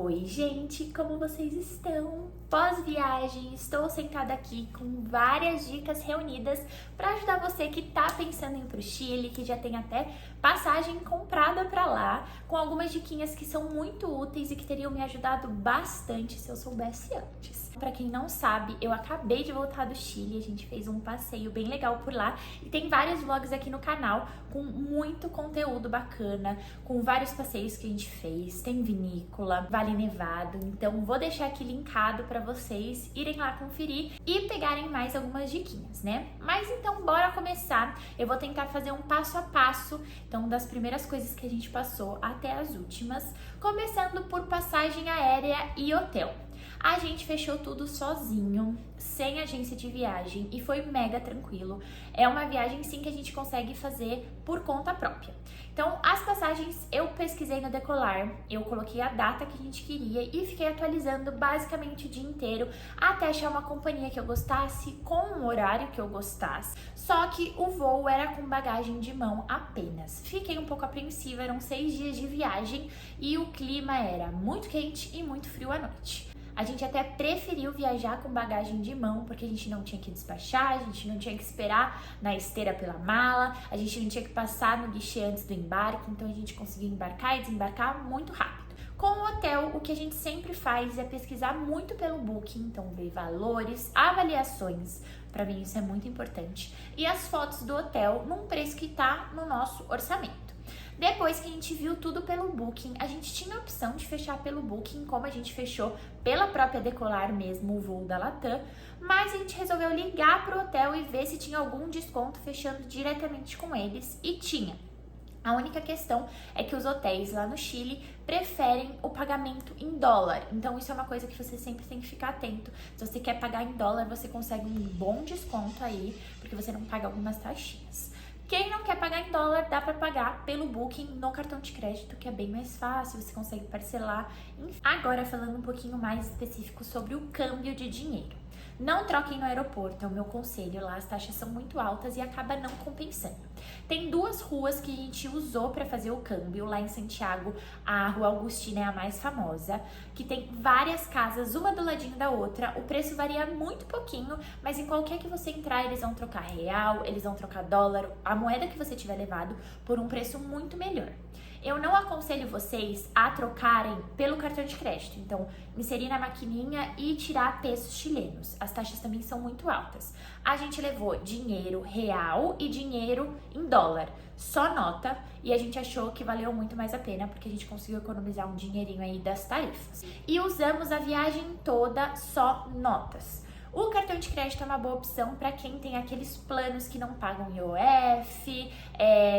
Oi, gente, como vocês estão? Pós-viagem, estou sentada aqui com várias dicas reunidas para ajudar você que tá pensando em ir pro Chile, que já tem até passagem comprada para lá, com algumas diquinhas que são muito úteis e que teriam me ajudado bastante se eu soubesse antes. Para quem não sabe, eu acabei de voltar do Chile, a gente fez um passeio bem legal por lá e tem vários vlogs aqui no canal com muito conteúdo bacana, com vários passeios que a gente fez, tem vinícola, Vale Nevado, então vou deixar aqui linkado para vocês irem lá conferir e pegarem mais algumas diquinhas, né? Mas então bora começar, eu vou tentar fazer um passo a passo, então das primeiras coisas que a gente passou até as últimas, começando por passagem aérea e hotel. A gente fechou tudo sozinho, sem agência de viagem e foi mega tranquilo. É uma viagem sim que a gente consegue fazer por conta própria. Então, as passagens eu pesquisei no Decolar, eu coloquei a data que a gente queria e fiquei atualizando basicamente o dia inteiro até achar uma companhia que eu gostasse, com um horário que eu gostasse. Só que o voo era com bagagem de mão apenas. Fiquei um pouco apreensiva, eram 6 dias de viagem e o clima era muito quente e muito frio à noite. A gente até preferiu viajar com bagagem de mão, porque a gente não tinha que despachar, a gente não tinha que esperar na esteira pela mala, a gente não tinha que passar no guichê antes do embarque, então a gente conseguiu embarcar e desembarcar muito rápido. Com o hotel, o que a gente sempre faz é pesquisar muito pelo Booking, então ver valores, avaliações, para mim isso é muito importante, e as fotos do hotel num preço que tá no nosso orçamento. Depois que a gente viu tudo pelo Booking, a gente tinha a opção de fechar pelo Booking, como a gente fechou pela própria Decolar mesmo, o voo da Latam, mas a gente resolveu ligar pro hotel e ver se tinha algum desconto fechando diretamente com eles, e tinha. A única questão é que os hotéis lá no Chile preferem o pagamento em dólar, então isso é uma coisa que você sempre tem que ficar atento. Se você quer pagar em dólar, você consegue um bom desconto aí, porque você não paga algumas taxinhas. Quem não quer pagar em dólar, dá para pagar pelo Booking no cartão de crédito, que é bem mais fácil, você consegue parcelar. Enfim. Agora falando um pouquinho mais específico sobre o câmbio de dinheiro. Não troquem no aeroporto, é o meu conselho, lá as taxas são muito altas e acaba não compensando. Tem duas ruas que a gente usou para fazer o câmbio, lá em Santiago, a Rua Augustina é a mais famosa, que tem várias casas, uma do ladinho da outra, o preço varia muito pouquinho, mas em qualquer que você entrar, eles vão trocar real, eles vão trocar dólar, a moeda que você tiver levado, por um preço muito melhor. Eu não aconselho vocês a trocarem pelo cartão de crédito, então inserir na maquininha e tirar pesos chilenos. As taxas também são muito altas. A gente levou dinheiro real e dinheiro em dólar, só nota, e a gente achou que valeu muito mais a pena porque a gente conseguiu economizar um dinheirinho aí das tarifas. E usamos a viagem toda só notas. O cartão de crédito é uma boa opção para quem tem aqueles planos que não pagam IOF,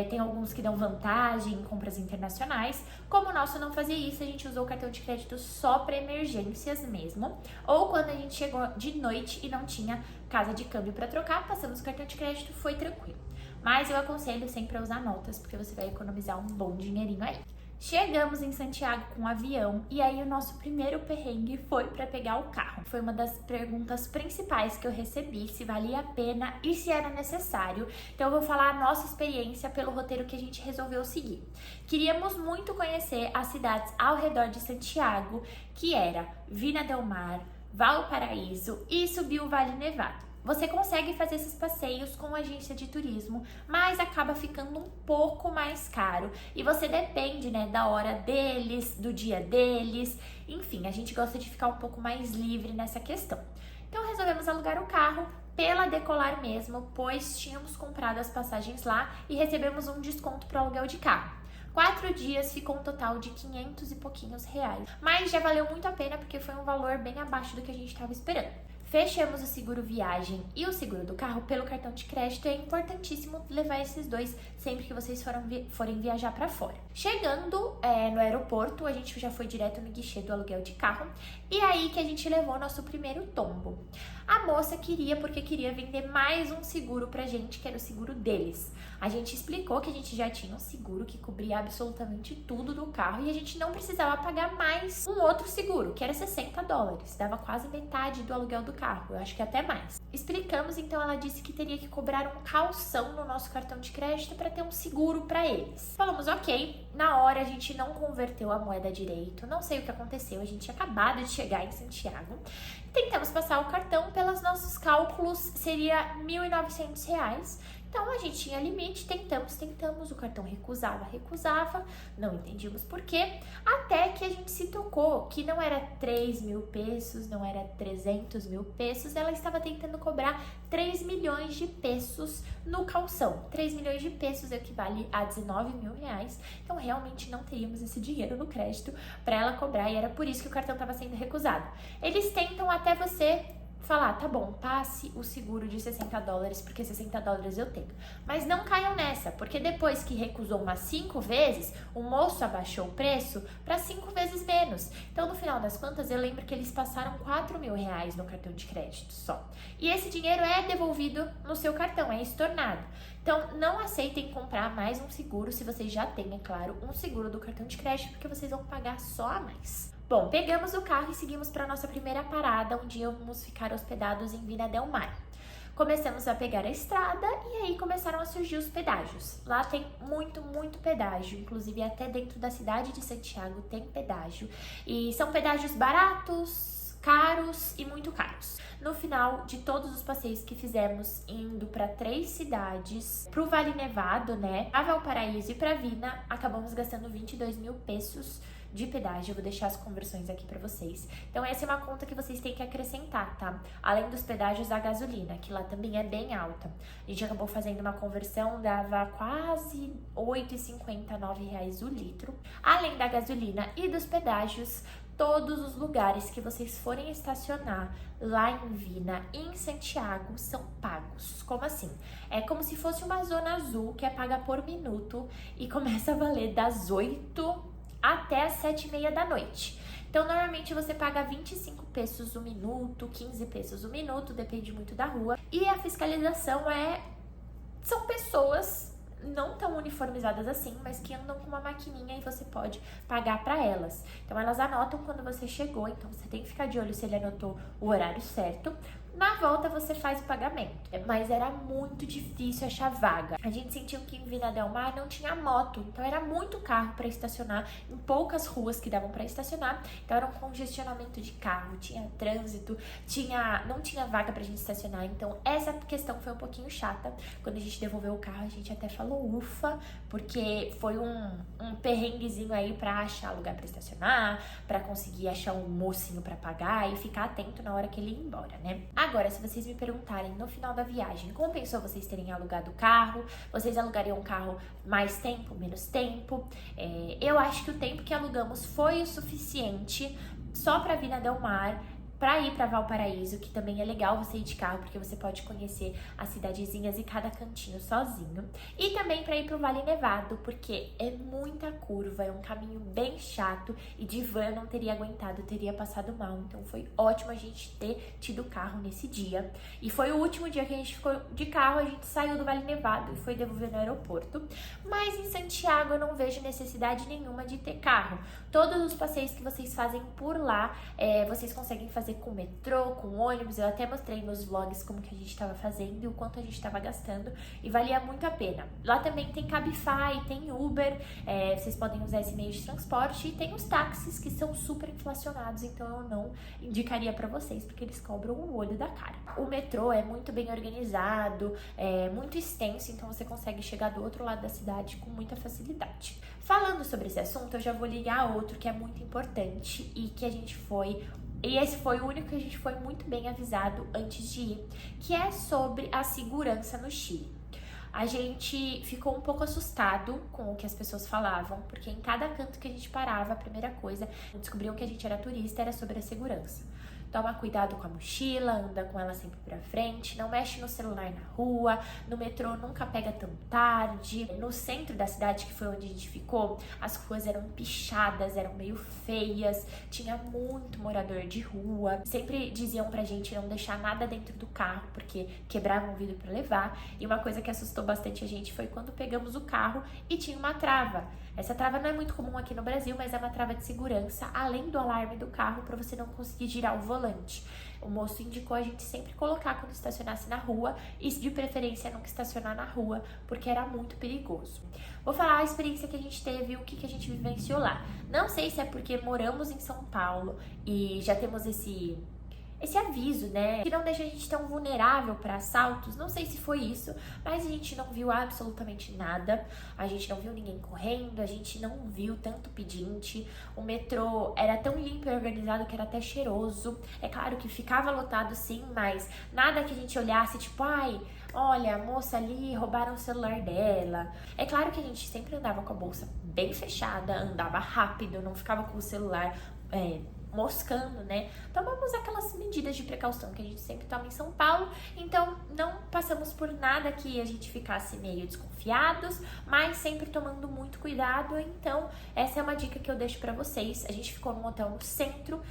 tem alguns que dão vantagem em compras internacionais. Como o nosso não fazia isso, a gente usou o cartão de crédito só para emergências mesmo, ou quando a gente chegou de noite e não tinha casa de câmbio para trocar, passamos o cartão de crédito, foi tranquilo. Mas eu aconselho sempre a usar notas, porque você vai economizar um bom dinheirinho aí. Chegamos em Santiago com um avião e aí o nosso primeiro perrengue foi para pegar o carro. Foi uma das perguntas principais que eu recebi, se valia a pena e se era necessário. Então eu vou falar a nossa experiência pelo roteiro que a gente resolveu seguir. Queríamos muito conhecer as cidades ao redor de Santiago, que era Vina del Mar, Valparaíso e subir o Vale Nevado. Você consegue fazer esses passeios com agência de turismo, mas acaba ficando um pouco mais caro e você depende, né, da hora deles, do dia deles, enfim, a gente gosta de ficar um pouco mais livre nessa questão. Então resolvemos alugar o carro pela Decolar mesmo, pois tínhamos comprado as passagens lá e recebemos um desconto para o aluguel de carro. 4 dias ficou um total de 500 e pouquinhos reais, mas já valeu muito a pena porque foi um valor bem abaixo do que a gente estava esperando. Fechamos o seguro viagem e o seguro do carro pelo cartão de crédito. É importantíssimo levar esses dois sempre que vocês forem viajar para fora. Chegando no aeroporto, a gente já foi direto no guichê do aluguel de carro e aí que a gente levou nosso primeiro tombo. A moça queria, porque queria vender mais um seguro pra gente, que era o seguro deles. A gente explicou que a gente já tinha um seguro que cobria absolutamente tudo do carro e a gente não precisava pagar mais um outro seguro, que era $60, dava quase metade do aluguel do carro. carro, eu acho que até mais. Explicamos, então ela disse que teria que cobrar um calção no nosso cartão de crédito para ter um seguro para eles. Falamos ok, na hora a gente não converteu a moeda direito, não sei o que aconteceu, a gente tinha acabado de chegar em Santiago. Tentamos passar o cartão, pelos nossos cálculos seria R$ 1.900. Então, a gente tinha limite, tentamos, o cartão recusava, não entendíamos por quê, até que a gente se tocou que não era 3.000 pesos, não era 300.000 pesos, ela estava tentando cobrar 3 milhões de pesos no calção. 3 milhões de pesos equivale a 19 mil reais, então realmente não teríamos esse dinheiro no crédito para ela cobrar e era por isso que o cartão estava sendo recusado. Eles tentam até você falar, tá bom, passe o seguro de $60, porque $60 eu tenho. Mas não caiam nessa, porque depois que recusou umas 5 vezes, o moço abaixou o preço para 5 vezes menos. Então, no final das contas, eu lembro que eles passaram 4 mil reais no cartão de crédito só. E esse dinheiro é devolvido no seu cartão, é estornado. Então, não aceitem comprar mais um seguro se vocês já têm, é claro, um seguro do cartão de crédito, porque vocês vão pagar só a mais. Bom, pegamos o carro e seguimos para nossa primeira parada, onde íamos ficar hospedados em Vina del Mar. Começamos a pegar a estrada e aí começaram a surgir os pedágios. Lá tem muito pedágio, inclusive até dentro da cidade de Santiago tem pedágio. E são pedágios baratos, caros e muito caros. No final de todos os passeios que fizemos, indo para 3 cidades, pro Vale Nevado, né, a Valparaíso e pra Vina, acabamos gastando 22 mil pesos de pedágio. Eu vou deixar as conversões aqui pra vocês. Então essa é uma conta que vocês têm que acrescentar, tá? Além dos pedágios, a gasolina, que lá também é bem alta. A gente acabou fazendo uma conversão, dava quase R$ 8,50, R$ 9 o litro. Além da gasolina e dos pedágios, todos os lugares que vocês forem estacionar lá em Vina e em Santiago são pagos. Como assim? É como se fosse uma zona azul que é paga por minuto e começa a valer das 8 até as 7h30 da noite. Então, normalmente você paga 25 pesos o minuto, 15 pesos o minuto, depende muito da rua. E a fiscalização são pessoas não tão uniformizadas assim, mas que andam com uma maquininha e você pode pagar para elas. Então, elas anotam quando você chegou, então você tem que ficar de olho se ele anotou o horário certo. Na volta você faz o pagamento, mas era muito difícil achar vaga. A gente sentiu que em Vina del Mar não tinha moto, então era muito carro para estacionar em poucas ruas que davam para estacionar. Então era um congestionamento de carro, tinha trânsito, não tinha vaga pra gente estacionar. Então essa questão foi um pouquinho chata. Quando a gente devolveu o carro, a gente até falou ufa, porque foi um perrenguezinho aí pra achar lugar para estacionar, para conseguir achar um mocinho para pagar e ficar atento na hora que ele ia embora, né? Agora, se vocês me perguntarem no final da viagem, compensou vocês terem alugado o carro? Vocês alugariam um carro mais tempo, menos tempo? Eu acho que o tempo que alugamos foi o suficiente só para Vina del Mar, para ir para Valparaíso, que também é legal você ir de carro, porque você pode conhecer as cidadezinhas e cada cantinho sozinho. E também para ir pro Vale Nevado, porque é muita curva, é um caminho bem chato e de van eu não teria aguentado, eu teria passado mal. Então foi ótimo a gente ter tido carro nesse dia. E foi o último dia que a gente ficou de carro, a gente saiu do Vale Nevado e foi devolver no aeroporto. Mas em Santiago eu não vejo necessidade nenhuma de ter carro. Todos os passeios que vocês fazem por lá, vocês conseguem fazer com metrô, com ônibus. Eu até mostrei nos vlogs como que a gente estava fazendo e o quanto a gente estava gastando e valia muito a pena. Lá também tem Cabify, tem Uber, vocês podem usar esse meio de transporte e tem os táxis que são super inflacionados, então eu não indicaria para vocês porque eles cobram o olho da cara. O metrô é muito bem organizado, é muito extenso, então você consegue chegar do outro lado da cidade com muita facilidade. Falando sobre esse assunto, eu já vou ligar a outro que é muito importante e que a gente foi. E esse foi o único que a gente foi muito bem avisado antes de ir, que é sobre a segurança no Chile. A gente ficou um pouco assustado com o que as pessoas falavam, porque em cada canto que a gente parava, a primeira coisa, descobriam que a gente era turista, era sobre a segurança. Toma cuidado com a mochila, anda com ela sempre pra frente, não mexe no celular na rua, no metrô nunca pega tão tarde. No centro da cidade, que foi onde a gente ficou, as ruas eram pichadas, eram meio feias, tinha muito morador de rua. Sempre diziam pra gente não deixar nada dentro do carro, porque quebravam o vidro pra levar. E uma coisa que assustou bastante a gente foi quando pegamos o carro e tinha uma trava. Essa trava não é muito comum aqui no Brasil, mas é uma trava de segurança, além do alarme do carro, pra você não conseguir girar o volante. volante. O moço indicou a gente sempre colocar quando estacionasse na rua e de preferência nunca estacionar na rua, porque era muito perigoso. Vou falar a experiência que a gente teve e o que a gente vivenciou lá. Não sei se é porque moramos em São Paulo e já temos esse aviso, né, que não deixa a gente tão vulnerável para assaltos. Não sei se foi isso, mas a gente não viu absolutamente nada. A gente não viu ninguém correndo, a gente não viu tanto pedinte. O metrô era tão limpo e organizado que era até cheiroso. É claro que ficava lotado sim, mas nada que a gente olhasse tipo, ai, olha, a moça ali, roubaram o celular dela. É claro que a gente sempre andava com a bolsa bem fechada, andava rápido, não ficava com o celular moscando, né? Tomamos aquelas medidas de precaução que a gente sempre toma em São Paulo, então não passamos por nada que a gente ficasse meio desconfiados, mas sempre tomando muito cuidado. Então essa é uma dica que eu deixo pra vocês. A gente ficou num hotel no centro,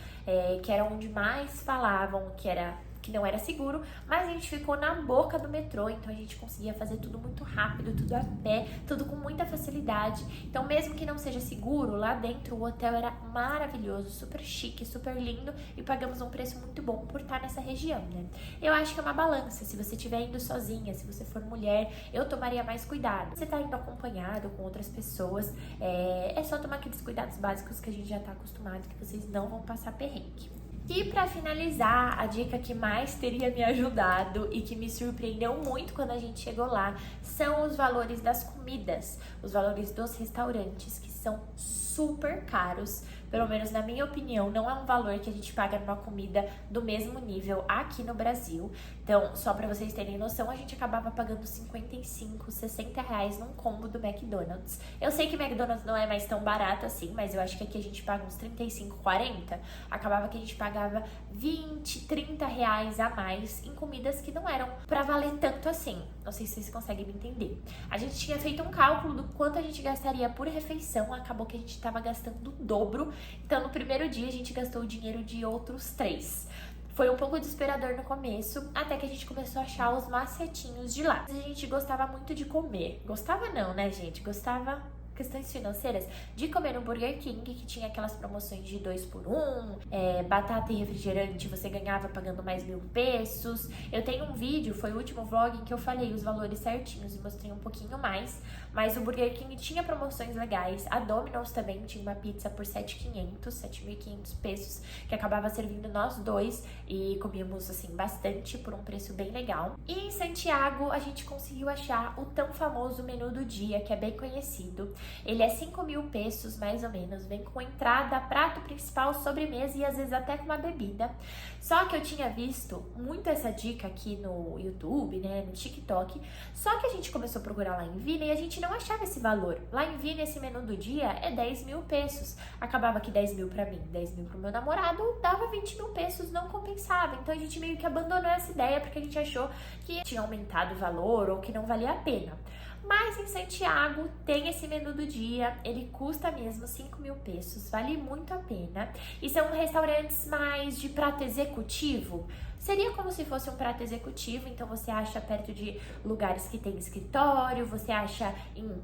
que era onde mais falavam que não era seguro, mas a gente ficou na boca do metrô, então a gente conseguia fazer tudo muito rápido, tudo a pé, tudo com muita facilidade. Então mesmo que não seja seguro, lá dentro o hotel era maravilhoso, super chique, super lindo, e pagamos um preço muito bom por estar nessa região, né? Eu acho que é uma balança. Se você estiver indo sozinha, se você for mulher, eu tomaria mais cuidado. Se você tá indo acompanhado com outras pessoas, é só tomar aqueles cuidados básicos que a gente já tá acostumado, que vocês não vão passar perrengue. E para finalizar, a dica que mais teria me ajudado e que me surpreendeu muito quando a gente chegou lá são os valores das comidas, os valores dos restaurantes, que são super caros. Pelo menos na minha opinião, não é um valor que a gente paga numa comida do mesmo nível aqui no Brasil. Então, só pra vocês terem noção, a gente acabava pagando 55, 60 reais num combo do McDonald's. Eu sei que McDonald's não é mais tão barato assim, mas eu acho que aqui a gente paga uns 35, 40. Acabava que a gente pagava 20, 30 reais a mais em comidas que não eram pra valer tanto assim. Não sei se vocês conseguem me entender. A gente tinha feito um cálculo do quanto a gente gastaria por refeição, acabou que a gente tava gastando o dobro. Então, no primeiro dia, a gente gastou o dinheiro de outros 3. Foi um pouco desesperador no começo, até que a gente começou a achar os macetinhos de lá. A gente gostava muito de comer. Gostava não, né, gente? Gostava, questões financeiras, de comer no Burger King, que tinha aquelas promoções de 2 por 1, batata e refrigerante você ganhava pagando mais 1.000 pesos. Eu tenho um vídeo, foi o último vlog, em que eu falei os valores certinhos e mostrei um pouquinho mais, mas o Burger King tinha promoções legais. A Domino's também tinha uma pizza por 7.500 pesos, que acabava servindo nós dois e comíamos assim bastante por um preço bem legal. E em Santiago a gente conseguiu achar o tão famoso menu do dia, que é bem conhecido. Ele é 5.000 pesos mais ou menos, vem com entrada, prato principal, sobremesa e às vezes até com uma bebida. Só que eu tinha visto muito essa dica aqui no YouTube, né, no TikTok, só que a gente começou a procurar lá em Vina e a gente não achava esse valor. Lá em Vina esse menu do dia é 10.000 pesos. Acabava que 10.000 pra mim, 10.000 pro meu namorado, dava 20.000 pesos, não compensava. Então a gente meio que abandonou essa ideia porque a gente achou que tinha aumentado o valor ou que não valia a pena. Mas em Santiago tem esse menu do dia, ele custa mesmo 5.000 pesos, vale muito a pena. E são restaurantes mais de prato executivo. Seria como se fosse um prato executivo, então você acha perto de lugares que tem escritório, você acha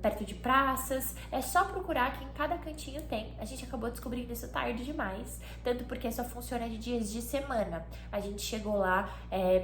perto de praças, é só procurar que em cada cantinho tem. A gente acabou descobrindo isso tarde demais, tanto porque só funciona de dias de semana. A gente chegou lá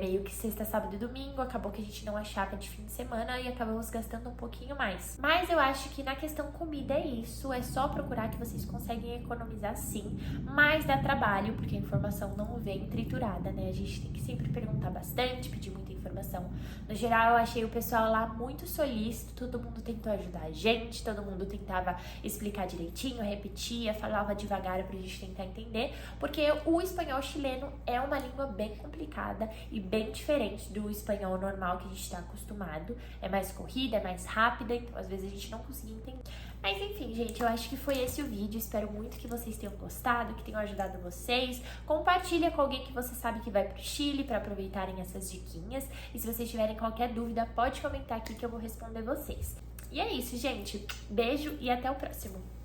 meio que sexta, sábado e domingo, acabou que a gente não achava de fim de semana e acabamos gastando um pouquinho mais. Mas eu acho que na questão comida é isso, é só procurar que vocês conseguem economizar sim, mas dá trabalho, porque a informação não vem triturada, né? A gente tem que sempre perguntar bastante, pedir muita informação. No geral, eu achei o pessoal lá muito solícito, todo mundo tentou ajudar a gente, todo mundo tentava explicar direitinho, repetia, falava devagar pra gente tentar entender, porque o espanhol chileno é uma língua bem complicada e bem diferente do espanhol normal que a gente tá acostumado. É mais corrida, é mais rápida, então às vezes a gente não conseguia entender. Mas enfim, gente, eu acho que foi esse o vídeo. Espero muito que vocês tenham gostado, que tenham ajudado vocês. Compartilha com alguém que você sabe que vai pro Chile para aproveitarem essas diquinhas. E se vocês tiverem qualquer dúvida, pode comentar aqui que eu vou responder vocês. E é isso, gente. Beijo e até o próximo.